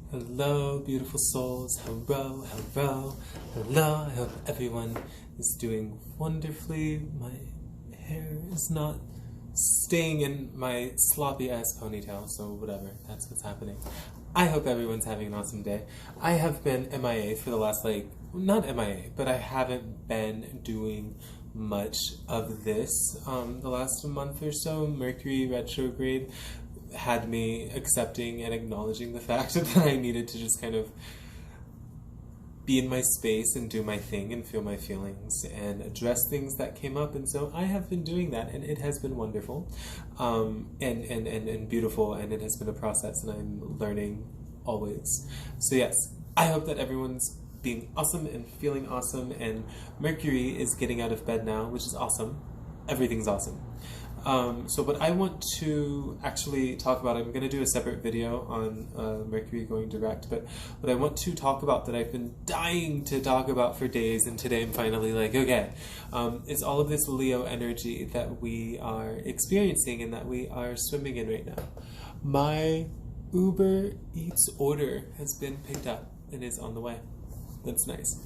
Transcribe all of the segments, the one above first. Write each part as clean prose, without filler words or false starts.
Hello, beautiful souls. Hello, hello, hello. I hope everyone is doing wonderfully. My hair is not staying in my sloppy ass ponytail, so whatever. That's what's happening. I hope everyone's having an awesome day. I have been MIA for the last, not MIA, but I haven't been doing much of this the last month or so. Mercury retrograde had me accepting and acknowledging the fact that I needed to just kind of be in my space and do my thing and feel my feelings and address things that came up. And so I have been doing that, and it has been wonderful and beautiful, and it has been a process, and I'm learning always. So yes, I hope that everyone's being awesome and feeling awesome, and Mercury is getting out of bed now, which is awesome. Everything's awesome. So what I want to actually talk about, I'm going to do a separate video on Mercury going direct, but what I want to talk about that I've been dying to talk about for days, and today I'm finally like, okay, is all of this Leo energy that we are experiencing and that we are swimming in right now. My Uber Eats order has been picked up and is on the way. That's nice.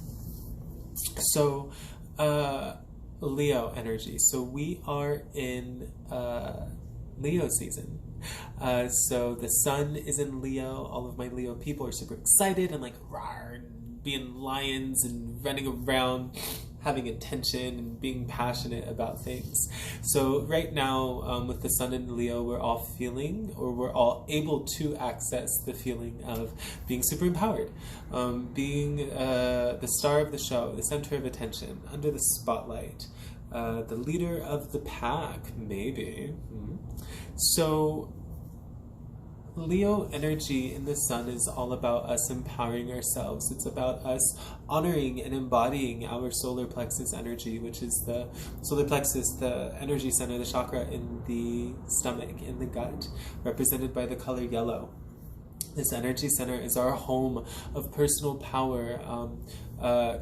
So, Leo energy. So we are in Leo season. So the sun is in Leo. All of my Leo people are super excited and like rawr, being lions and running around, having attention and being passionate about things. So right now, with the sun in Leo, we're all feeling, or we're all able to access the feeling of being super empowered, being the star of the show, the center of attention, under the spotlight, the leader of the pack, maybe. So Leo energy in the sun is all about us empowering ourselves. It's about us honoring and embodying our solar plexus energy, which is the solar plexus, the energy center, the chakra in the stomach, in the gut, represented by the color yellow. This energy center is our home of personal power,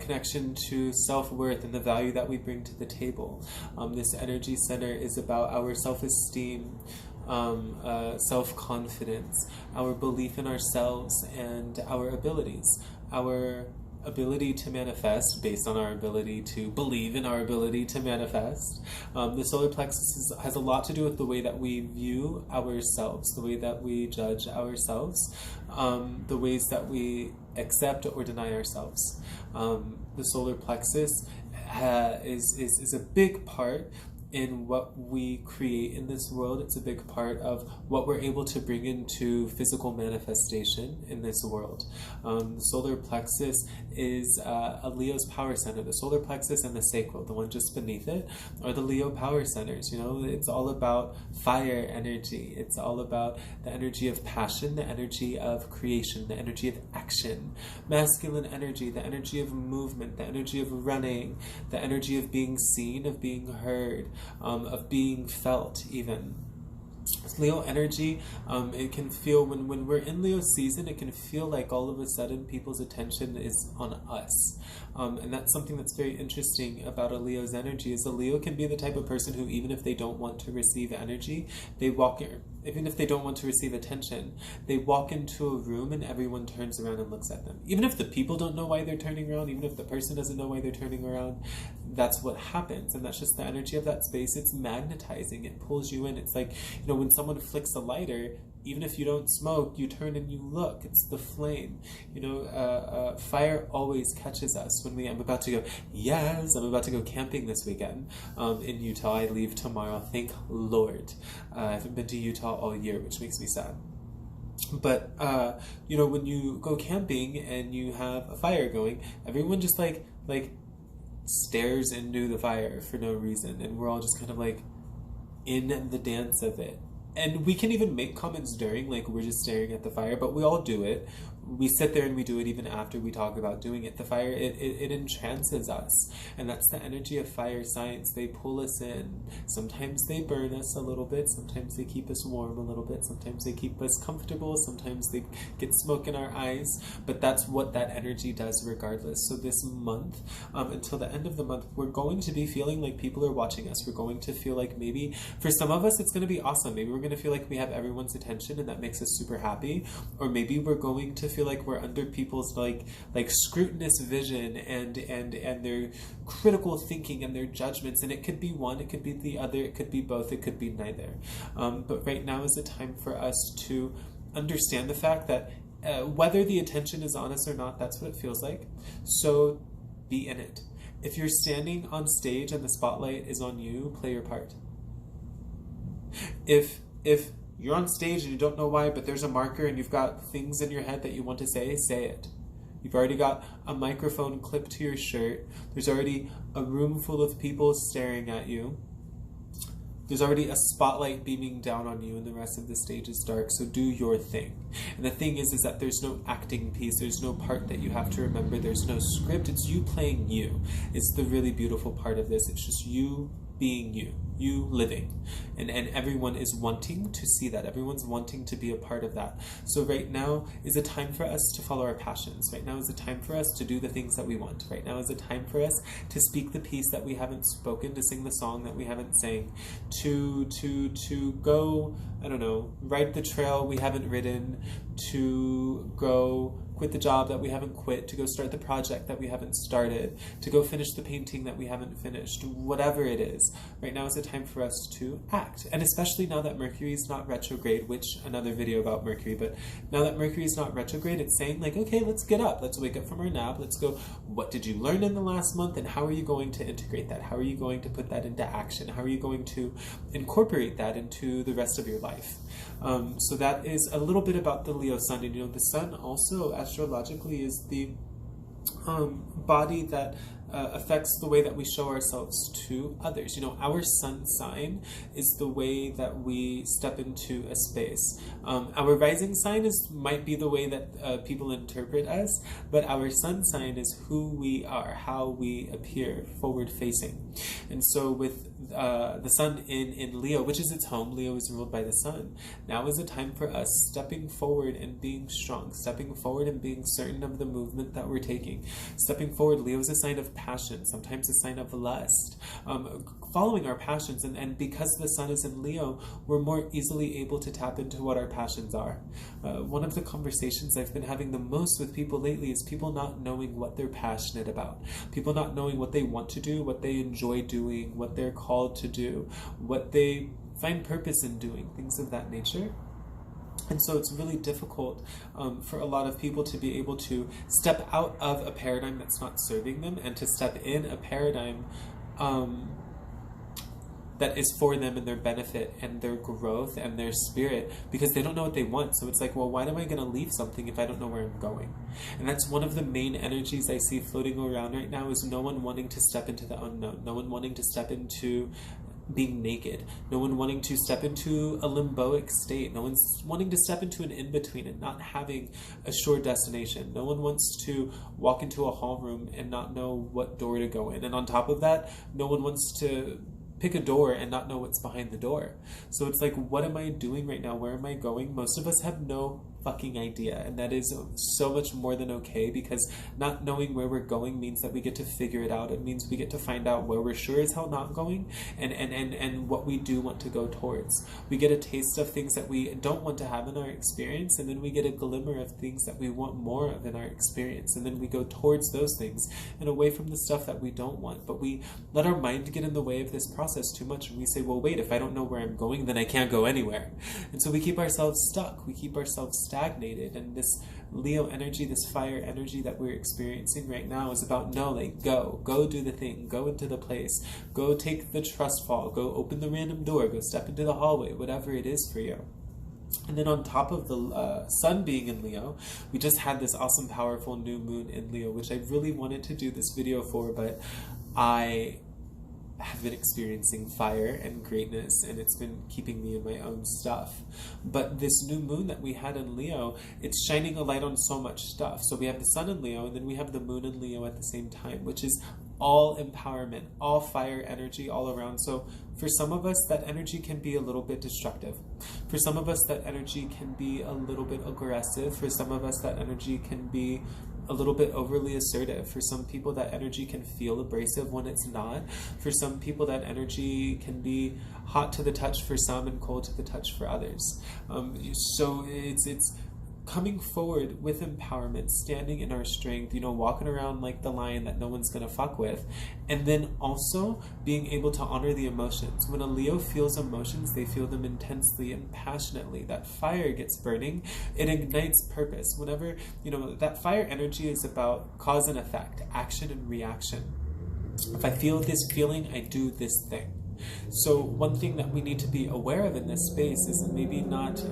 connection to self-worth and the value that we bring to the table. This energy center is about our self-esteem, self-confidence, our belief in ourselves and our abilities, our ability to manifest based on our ability to believe in our ability to manifest. The solar plexus has a lot to do with the way that we view ourselves, the way that we judge ourselves, the ways that we accept or deny ourselves. The solar plexus is a big part in what we create in this world. It's a big part of what we're able to bring into physical manifestation in this world. The solar plexus is a Leo's power center. The solar plexus and the sacral, the one just beneath it, are the Leo power centers. You know, it's all about fire energy. It's all about the energy of passion, the energy of creation, the energy of action, masculine energy, the energy of movement, the energy of running, the energy of being seen, of being heard, of being felt even. Leo energy, it can feel, when we're in Leo season, it can feel like all of a sudden people's attention is on us. And that's something that's very interesting about a Leo's energy, is a Leo can be the type of person who, even if they don't want to receive energy, they walk in, even if they don't want to receive attention, they walk into a room and everyone turns around and looks at them. Even if the people don't know why they're turning around, even if the person doesn't know why they're turning around, that's what happens. And that's just the energy of that space. It's magnetizing. It pulls you in. It's like, you know, when someone flicks a lighter, even if you don't smoke, you turn and you look. It's the flame. You know, fire always catches us when I'm about to go camping this weekend in Utah. I leave tomorrow, thank Lord. I haven't been to Utah all year, which makes me sad. But, you know, when you go camping and you have a fire going, everyone just like stares into the fire for no reason. And we're all just kind of like in the dance of it. And we can even make comments during, like, we're just staring at the fire, but we all do it. We sit there and we do it even after we talk about doing it. The fire, it entrances us. And that's the energy of fire science. They pull us in. Sometimes they burn us a little bit. Sometimes they keep us warm a little bit. Sometimes they keep us comfortable. Sometimes they get smoke in our eyes. But that's what that energy does regardless. So this month, until the end of the month, we're going to be feeling like people are watching us. We're going to feel like maybe, for some of us, it's going to be awesome. Maybe we're going going to feel like we have everyone's attention and that makes us super happy, or maybe we're going to feel like we're under people's like scrutinous vision and their critical thinking and their judgments. And it could be one, it could be the other, it could be both, it could be neither. But right now is the time for us to understand the fact that whether the attention is on us or not, that's what it feels like. So be in it. If you're standing on stage and the spotlight is on you, play your part. If you're on stage and you don't know why, but there's a marker and you've got things in your head that you want to say it. You've already got a microphone clipped to your shirt. There's already a room full of people staring at you. There's already a spotlight beaming down on you and the rest of the stage is dark, so do your thing. And the thing is that there's no acting piece, there's no part that you have to remember, there's no script, it's you playing you. It's the really beautiful part of this, it's just you being you living. And everyone is wanting to see that. Everyone's wanting to be a part of that. So right now is a time for us to follow our passions. Right now is a time for us to do the things that we want. Right now is a time for us to speak the piece that we haven't spoken, to sing the song that we haven't sang, to go, I don't know, ride the trail we haven't ridden, to go quit the job that we haven't quit, to go start the project that we haven't started, to go finish the painting that we haven't finished, whatever it is. Right now is a time for us to act. And especially now that Mercury is not retrograde, which another video about Mercury, but now that Mercury is not retrograde, it's saying like, okay, let's get up, let's wake up from our nap, let's go, what did you learn in the last month and how are you going to integrate that? How are you going to put that into action? How are you going to incorporate that into the rest of your life? So that is a little bit about the Leo sun. And the sun also astrologically is the body that affects the way that we show ourselves to others. Our sun sign is the way that we step into a space. Our rising sign might be the way that people interpret us, but our sun sign is who we are, how we appear forward facing. And so with the sun in Leo, which is its home, Leo is ruled by the sun. Now is a time for us stepping forward and being strong, stepping forward and being certain of the movement that we're taking. Stepping forward, Leo is a sign of passion, sometimes a sign of lust, following our passions. And because the sun is in Leo, we're more easily able to tap into what our passions are. One of the conversations I've been having the most with people lately is people not knowing what they're passionate about, people not knowing what they want to do, what they enjoy doing, what they're called to do, what they find purpose in doing, things of that nature. And so it's really difficult for a lot of people to be able to step out of a paradigm that's not serving them and to step in a paradigm that is for them and their benefit and their growth and their spirit, because they don't know what they want. So it's like, well, why am I going to leave something if I don't know where I'm going? And that's one of the main energies I see floating around right now, is no one wanting to step into the unknown, no one wanting to step into being naked, no one wanting to step into a limboic state, no one's wanting to step into an in-between and not having a sure destination. No one wants to walk into a hall room and not know what door to go in. And on top of that, no one wants to pick a door and not know what's behind the door. So it's like, what am I doing right now? Where am I going? Most of us have no fucking idea, and that is so much more than okay, because not knowing where we're going means that we get to figure it out. It means we get to find out where we're sure as hell not going, and what we do want to go towards. We get a taste of things that we don't want to have in our experience, and then we get a glimmer of things that we want more of in our experience, and then we go towards those things and away from the stuff that we don't want. But we let our mind get in the way of this process too much, and we say, well, wait, if I don't know where I'm going, then I can't go anywhere. And so we keep ourselves stuck, we keep ourselves stagnated. And this Leo energy, this fire energy that we're experiencing right now is about, no, like, go do the thing, go into the place, go take the trust fall, go open the random door, go step into the hallway, whatever it is for you. And then on top of the sun being in Leo, we just had this awesome, powerful new moon in Leo, which I really wanted to do this video for, but I have been experiencing fire and greatness, and it's been keeping me in my own stuff. But this new moon that we had in Leo, it's shining a light on so much stuff. So we have the sun in Leo, and then we have the moon in Leo at the same time, which is all empowerment, all fire energy all around. So for some of us, that energy can be a little bit destructive. For some of us, that energy can be a little bit aggressive. For some of us, that energy can be a little bit overly assertive. For some people, that energy can feel abrasive when it's not. For some people, that energy can be hot to the touch for some and cold to the touch for others. So it's coming forward with empowerment, standing in our strength, walking around like the lion that no one's going to fuck with. And then also being able to honor the emotions. When a Leo feels emotions, they feel them intensely and passionately. That fire gets burning. It ignites purpose. Whenever, that fire energy is about cause and effect, action and reaction. If I feel this feeling, I do this thing. So one thing that we need to be aware of in this space is maybe not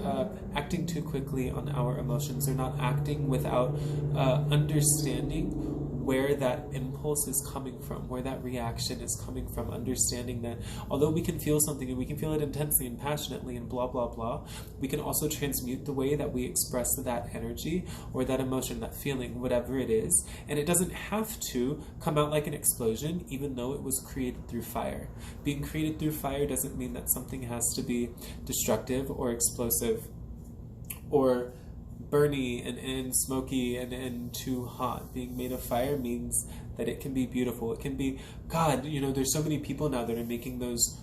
acting too quickly on our emotions, or not acting without understanding where that impulse is coming from, where that reaction is coming from, understanding that although we can feel something and we can feel it intensely and passionately and blah, blah, blah, we can also transmute the way that we express that energy or that emotion, that feeling, whatever it is. And it doesn't have to come out like an explosion, even though it was created through fire. Being created through fire doesn't mean that something has to be destructive or explosive or burny and smoky and too hot. Being made of fire means that it can be beautiful. It can be, God, there's so many people now that are making those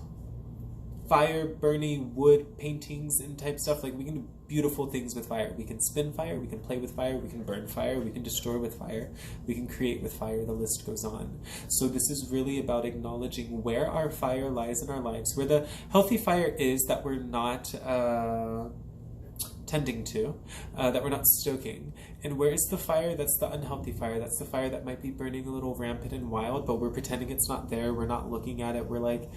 fire, burny wood paintings and type stuff. Like, we can do beautiful things with fire. We can spin fire, we can play with fire, we can burn fire, we can destroy with fire, we can create with fire, the list goes on. So this is really about acknowledging where our fire lies in our lives, where the healthy fire is that we're not tending to, that we're not stoking, and where is the fire that's the unhealthy fire, that's the fire that might be burning a little rampant and wild, but we're pretending it's not there, we're not looking at it, we're like,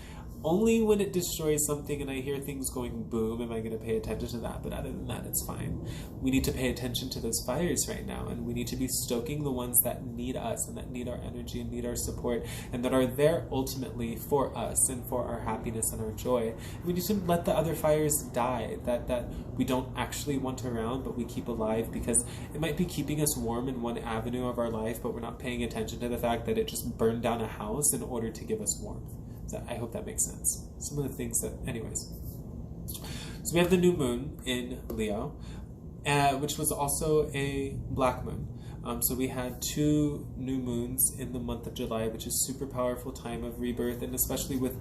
only when it destroys something and I hear things going boom am I going to pay attention to that, but other than that, it's fine. We need to pay attention to those fires right now, and we need to be stoking the ones that need us and that need our energy and need our support and that are there ultimately for us and for our happiness and our joy. We need to let the other fires die that we don't actually want around, but we keep alive because it might be keeping us warm in one avenue of our life, but we're not paying attention to the fact that it just burned down a house in order to give us warmth. So I hope that makes sense. Some of the things that, anyways. So we have the new moon in Leo, which was also a black moon. So we had 2 new moons in the month of July, which is super powerful time of rebirth, and especially with,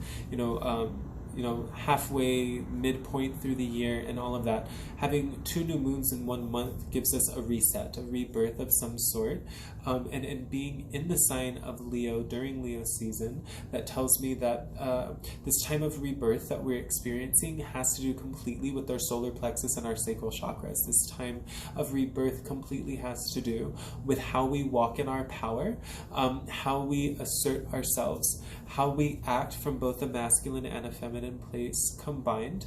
halfway, midpoint through the year and all of that. Having 2 new moons in 1 month gives us a reset, a rebirth of some sort. And being in the sign of Leo during Leo season, that tells me that this time of rebirth that we're experiencing has to do completely with our solar plexus and our sacral chakras. This time of rebirth completely has to do with how we walk in our power, how we assert ourselves, how we act from both a masculine and a feminine place combined,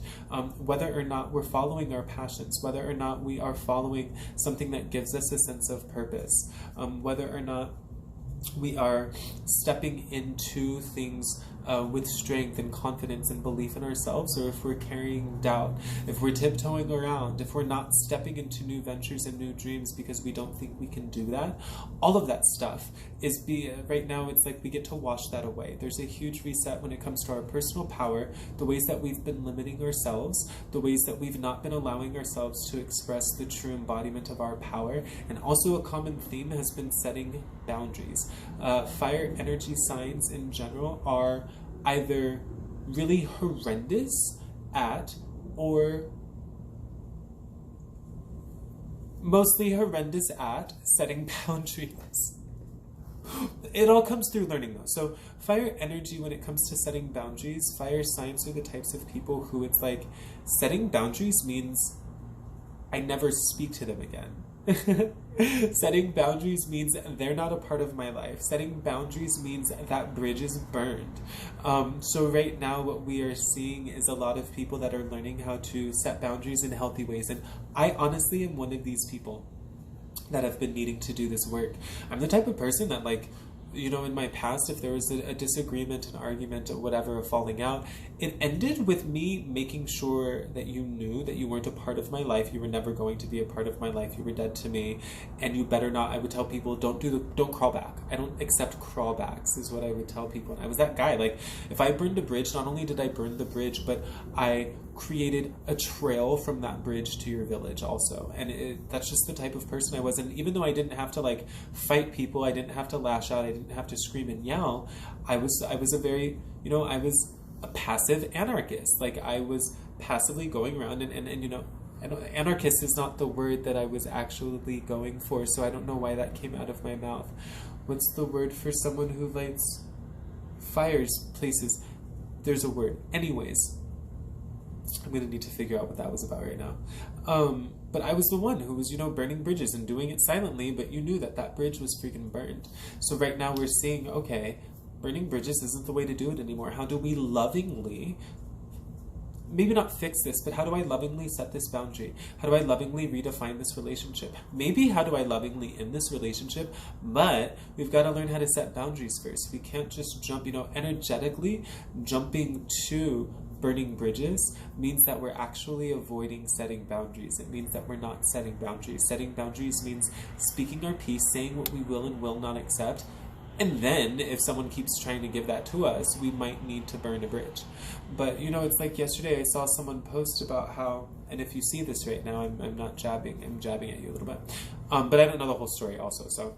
whether or not we're following our passions, whether or not we are following something that gives us a sense of purpose, whether or not we are stepping into things with strength and confidence and belief in ourselves, or if we're carrying doubt, if we're tiptoeing around, if we're not stepping into new ventures and new dreams because we don't think we can do that. All of that stuff is right now, it's like we get to wash that away. There's a huge reset when it comes to our personal power, the ways that we've been limiting ourselves, the ways that we've not been allowing ourselves to express the true embodiment of our power, and also a common theme has been setting boundaries. Fire energy signs in general are either really horrendous at or mostly horrendous at setting boundaries. It all comes through learning though. So fire energy, when it comes to setting boundaries, fire signs are the types of people who it's like setting boundaries means I never speak to them again. Setting boundaries means they're not a part of my life. Setting boundaries means that bridge is burned. So right now what we are seeing is a lot of people that are learning how to set boundaries in healthy ways. And I honestly am one of these people that have been needing to do this work. I'm the type of person that in my past, if there was a disagreement, an argument, or whatever, a falling out, it ended with me making sure that you knew that you weren't a part of my life. You were never going to be a part of my life. You were dead to me, and you better not. I would tell people, don't crawl back. I don't accept crawlbacks, is what I would tell people. And I was that guy. Like, if I burned a bridge, not only did I burn the bridge, but I created a trail from that bridge to your village also. And that's just the type of person I was. And even though I didn't have to like fight people, I didn't have to lash out, I didn't have to scream and yell, I was a very, I was a passive anarchist. Like I was passively going around and anarchist is not the word that I was actually going for, so I don't know why that came out of my mouth. What's the word for someone who lights fires places? There's a word. Anyways, I'm going to need to figure out what that was about right now. But I was the one who was, burning bridges and doing it silently, but you knew that bridge was freaking burned. So right now we're seeing, okay, burning bridges isn't the way to do it anymore. How do we lovingly, maybe not fix this, but how do I lovingly set this boundary? How do I lovingly redefine this relationship? Maybe how do I lovingly end this relationship? But we've got to learn how to set boundaries first. We can't just jump, energetically jumping to burning bridges means that we're actually avoiding setting boundaries. It means that we're not setting boundaries. Setting boundaries means speaking our piece, saying what we will and will not accept. And then if someone keeps trying to give that to us, we might need to burn a bridge. But, it's like yesterday I saw someone post about how, and if you see this right now, I'm not jabbing, I'm jabbing at you a little bit. But I don't know the whole story also, so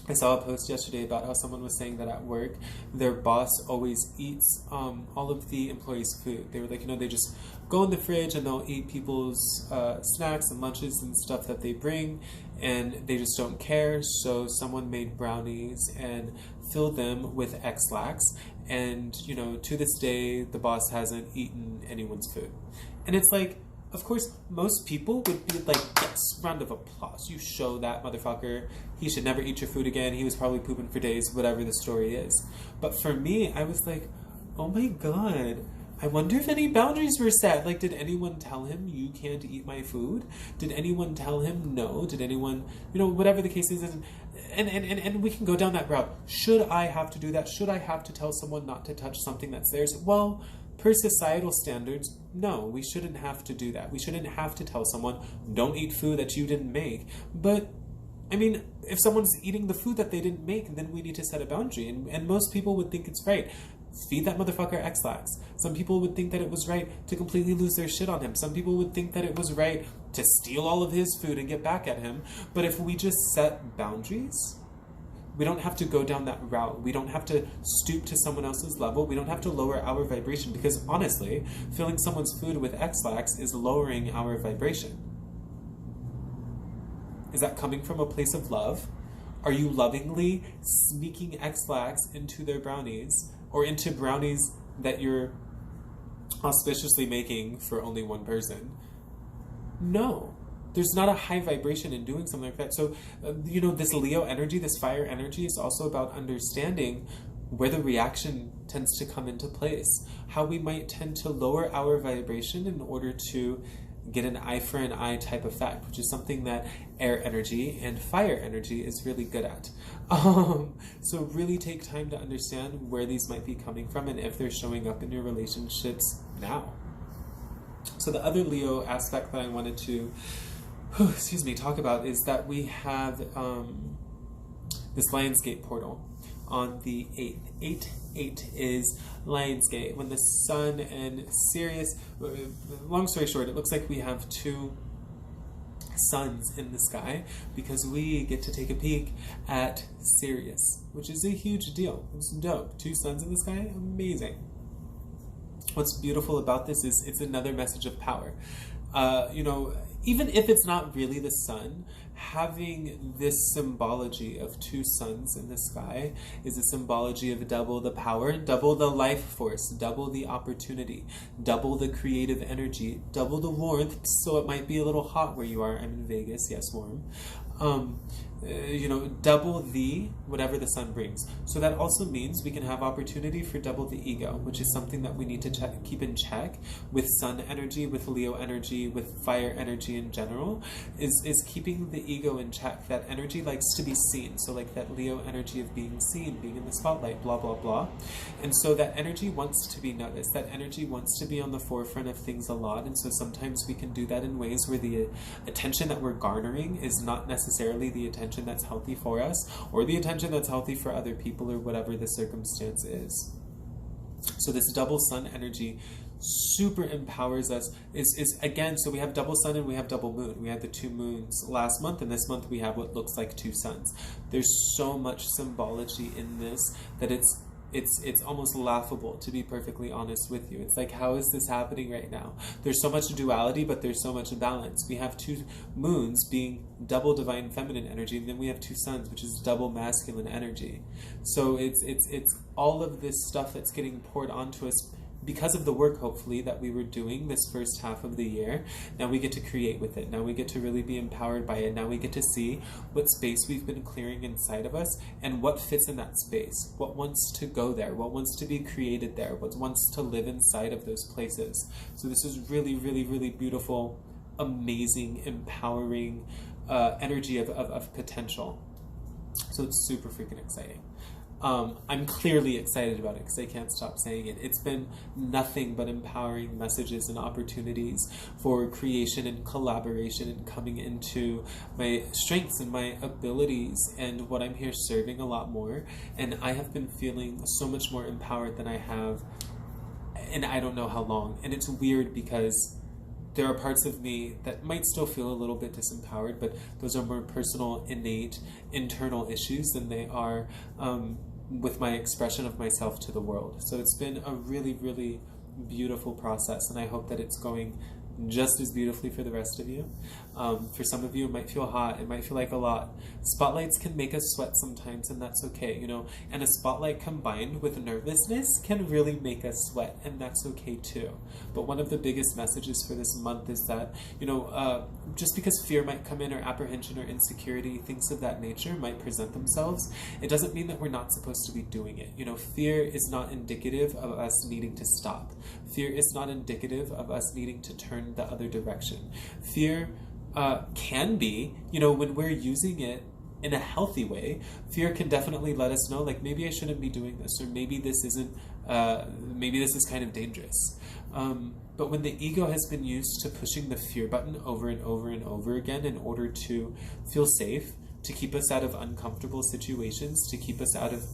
I saw a post yesterday about how someone was saying that at work, their boss always eats all of the employees' food. They were like, they just go in the fridge and they'll eat people's snacks and lunches and stuff that they bring, and they just don't care. So someone made brownies and filled them with X-Lax, and, to this day, the boss hasn't eaten anyone's food. And it's like, of course, most people would be like, yes, round of applause. You show that motherfucker. He should never eat your food again. He was probably pooping for days, whatever the story is. But for me, I was like, oh my God, I wonder if any boundaries were set. Like, did anyone tell him you can't eat my food? Did anyone tell him no? Did anyone, whatever the case is. And we can go down that route. Should I have to do that? Should I have to tell someone not to touch something that's theirs? Well, per societal standards, no, we shouldn't have to do that. We shouldn't have to tell someone, don't eat food that you didn't make. But, if someone's eating the food that they didn't make, then we need to set a boundary. And most people would think it's right. Feed that motherfucker X-Lax. Some people would think that it was right to completely lose their shit on him. Some people would think that it was right to steal all of his food and get back at him. But if we just set boundaries, we don't have to go down that route. We don't have to stoop to someone else's level. We don't have to lower our vibration, because honestly, filling someone's food with X-Lax is lowering our vibration. Is that coming from a place of love? Are you lovingly sneaking X-Lax into their brownies, or into brownies that you're auspiciously making for only one person? No. There's not a high vibration in doing something like that. So, this Leo energy, this fire energy, is also about understanding where the reaction tends to come into place. How we might tend to lower our vibration in order to get an eye for an eye type effect, which is something that air energy and fire energy is really good at. So really take time to understand where these might be coming from and if they're showing up in your relationships now. So the other Leo aspect that I wanted to talk about is that we have this Lionsgate portal on the 8th. 8 is Lionsgate. When the sun and Sirius, long story short, it looks like we have two suns in the sky because we get to take a peek at Sirius, which is a huge deal. It's dope. 2 suns in the sky, amazing. What's beautiful about this is it's another message of power. Even if it's not really the sun, having this symbology of 2 suns in the sky is a symbology of double the power, double the life force, double the opportunity, double the creative energy, double the warmth, so it might be a little hot where you are. I'm in Vegas, yes, warm. Double the whatever the sun brings. So that also means we can have opportunity for double the ego, which is something that we need to keep in check with sun energy, with Leo energy, with fire energy in general, is keeping the ego in check. That energy likes to be seen. So like that Leo energy of being seen, being in the spotlight, blah, blah, blah. And so that energy wants to be noticed. That energy wants to be on the forefront of things a lot. And so sometimes we can do that in ways where the attention that we're garnering is not necessarily the attention that's healthy for us or the attention that's healthy for other people or whatever the circumstance is. So this double sun energy super empowers us is again, so we have double sun and we have double moon. We had the 2 moons last month, and this month we have what looks like 2 suns. There's so much symbology in this that it's almost laughable, to be perfectly honest with you. It's like, how is this happening right now? There's so much duality, but there's so much balance. We have 2 moons being double divine feminine energy, and then we have 2 suns, which is double masculine energy. So it's all of this stuff that's getting poured onto us because of the work, hopefully, that we were doing this first half of the year. Now we get to create with it. Now we get to really be empowered by it. Now we get to see what space we've been clearing inside of us and what fits in that space. What wants to go there? What wants to be created there? What wants to live inside of those places? So this is really, really, really beautiful, amazing, empowering energy of potential. So it's super freaking exciting. I'm clearly excited about it because I can't stop saying it. It's been nothing but empowering messages and opportunities for creation and collaboration and coming into my strengths and my abilities and what I'm here serving a lot more. And I have been feeling so much more empowered than I have, and I don't know how long. And it's weird because there are parts of me that might still feel a little bit disempowered, but those are more personal, innate, internal issues than they are with my expression of myself to the world. So it's been a really, really beautiful process, and I hope that it's going just as beautifully for the rest of you. For some of you, it might feel hot. It might feel like a lot. Spotlights can make us sweat sometimes, and that's okay, you know. And a spotlight combined with nervousness can really make us sweat, and that's okay too. But one of the biggest messages for this month is that, you know, just because fear might come in, or apprehension or insecurity, things of that nature might present themselves, it doesn't mean that we're not supposed to be doing it. You know, fear is not indicative of us needing to stop. Fear is not indicative of us needing to turn the other direction. Fear can be, you know, when we're using it in a healthy way, fear can definitely let us know, like, maybe I shouldn't be doing this, or maybe this isn't, maybe this is kind of dangerous. But when the ego has been used to pushing the fear button over and over and over again in order to feel safe, to keep us out of uncomfortable situations, to keep us out of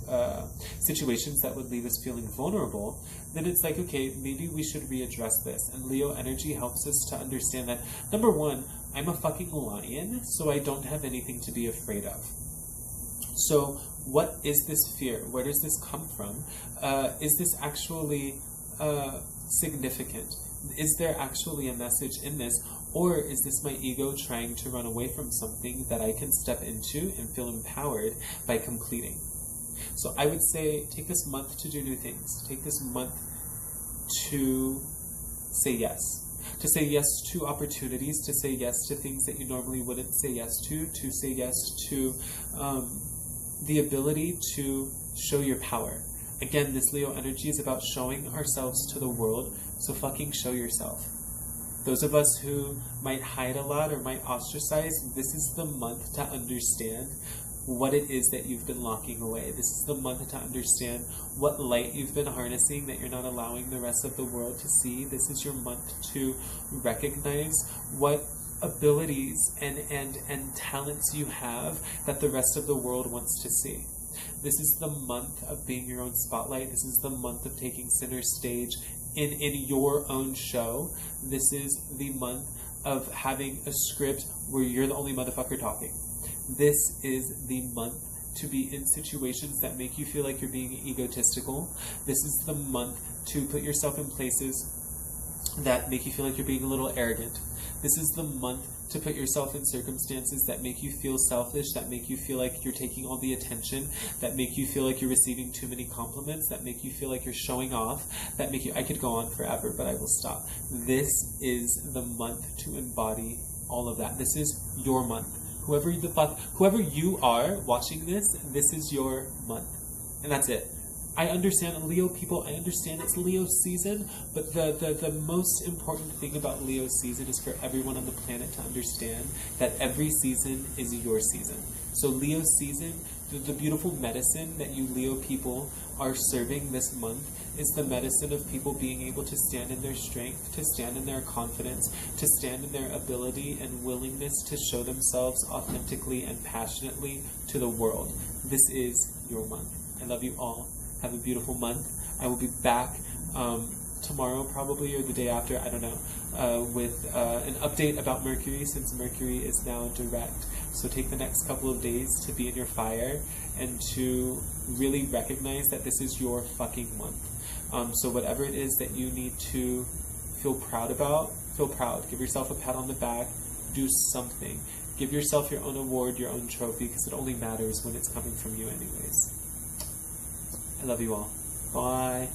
situations that would leave us feeling vulnerable, then it's like, okay, maybe we should readdress this. And Leo energy helps us to understand that, number one, I'm a fucking lion, so I don't have anything to be afraid of. So what is this fear? Where does this come from? Is this actually significant? Is there actually a message in this? Or is this my ego trying to run away from something that I can step into and feel empowered by completing? So I would say, take this month to do new things. Take this month to say yes. To say yes to opportunities, to say yes to things that you normally wouldn't say yes to say yes to the ability to show your power. Again, this Leo energy is about showing ourselves to the world, so fucking show yourself. Those of us who might hide a lot or might ostracize, this is the month to understand what it is that you've been locking away. This is the month to understand what light you've been harnessing that you're not allowing the rest of the world to see. This is your month to recognize what abilities and talents you have that the rest of the world wants to see. This is the month of being your own spotlight. This is the month of taking center stage in your own show. This is the month of having a script where you're the only motherfucker talking. This is the month to be in situations that make you feel like you're being egotistical. This is the month to put yourself in places that make you feel like you're being a little arrogant. This is the month to put yourself in circumstances that make you feel selfish, that make you feel like you're taking all the attention, that make you feel like you're receiving too many compliments, that make you feel like you're showing off, that make you... I could go on forever, but I will stop. This is the month to embody all of that. This is your month. Whoever you are watching this, this is your month. And that's it. I understand, Leo people, I understand it's Leo season, but the most important thing about Leo season is for everyone on the planet to understand that every season is your season. So Leo season, the beautiful medicine that you Leo people are serving this month is the medicine of people being able to stand in their strength, to stand in their confidence, to stand in their ability and willingness to show themselves authentically and passionately to the world. This is your month. I love you all. Have a beautiful month. I will be back tomorrow probably, or the day after, I don't know, with an update about Mercury, since Mercury is now direct. So take the next couple of days to be in your fire and to really recognize that this is your fucking month. So whatever it is that you need to feel proud about, feel proud. Give yourself a pat on the back. Do something. Give yourself your own award, your own trophy, because it only matters when it's coming from you anyways. I love you all. Bye.